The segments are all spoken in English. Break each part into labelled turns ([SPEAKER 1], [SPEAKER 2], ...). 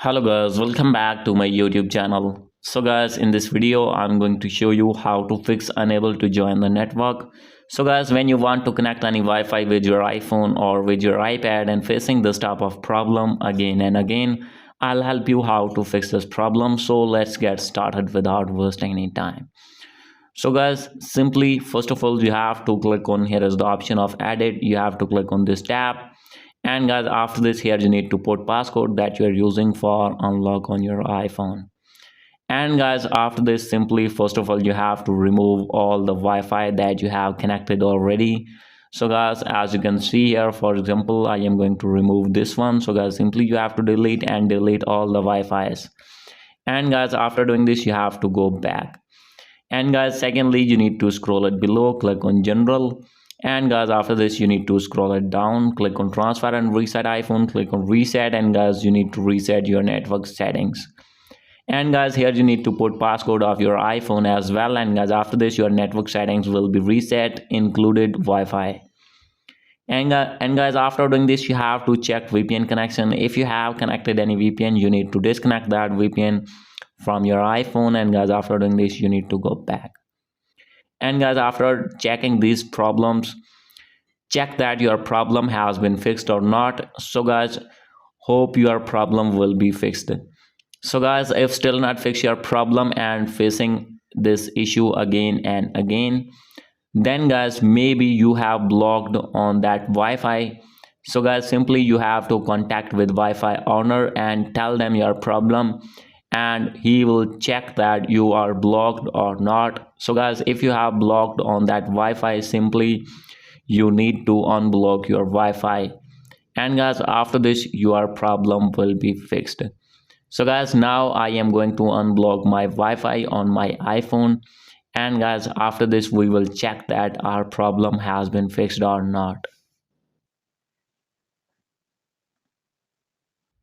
[SPEAKER 1] Hello guys, welcome back to my YouTube channel. So guys, in this video I'm going to show you how to fix unable to join the network. So guys, when you want to connect any Wi-Fi with your iPhone or with your iPad and facing this type of problem again and again, I'll help you how to fix this problem. So let's get started without wasting any time. So guys, simply first of all you have to click on, here is the option of edit. You have to click on this tab, and guys after this here you need to put passcode that you are using for unlock on your iPhone. And guys after this, simply first of all you have to remove all the Wi-Fi that you have connected already. So guys, as you can see here, for example, I am going to remove this one. So guys, simply you have to delete all the Wi-Fi's. And guys after doing this you have to go back. And guys secondly, you need to scroll it below, click on general. And guys after this you need to scroll it down, click on transfer and reset iPhone, click on reset. And guys you need to reset your network settings. And guys here you need to put passcode of your iPhone as well. And guys after this your network settings will be reset, included Wi-Fi. And guys after doing this you have to check VPN connection. If you have connected any VPN, you need to disconnect that VPN from your iPhone. And guys after doing this you need to go back. And guys after checking these problems, check that your problem has been fixed or not. So guys, hope your problem will be fixed. So guys, if still not fix your problem and facing this issue again and again, then guys maybe you have blocked on that Wi-Fi. So guys, simply you have to contact with Wi-Fi owner and tell them your problem, and he will check that you are blocked or not. So guys, if you have blocked on that Wi-Fi, simply you need to unblock your Wi-Fi. And guys after this your problem will be fixed. So guys, now I am going to unblock my Wi-Fi on my iPhone. And guys after this we will check that our problem has been fixed or not.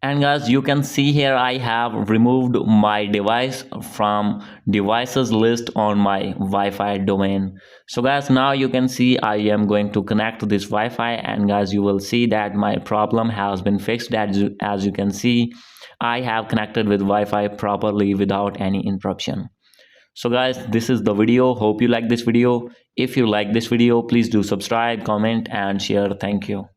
[SPEAKER 1] And guys you can see here I have removed my device from devices list on my Wi-Fi domain. So guys now you can see I am going to connect this Wi-Fi, and guys you will see that my problem has been fixed. As you can see, I have connected with Wi-Fi properly without any interruption. So guys, this is the video. Hope you like this video. If you like this video, please do subscribe, comment and share. Thank you.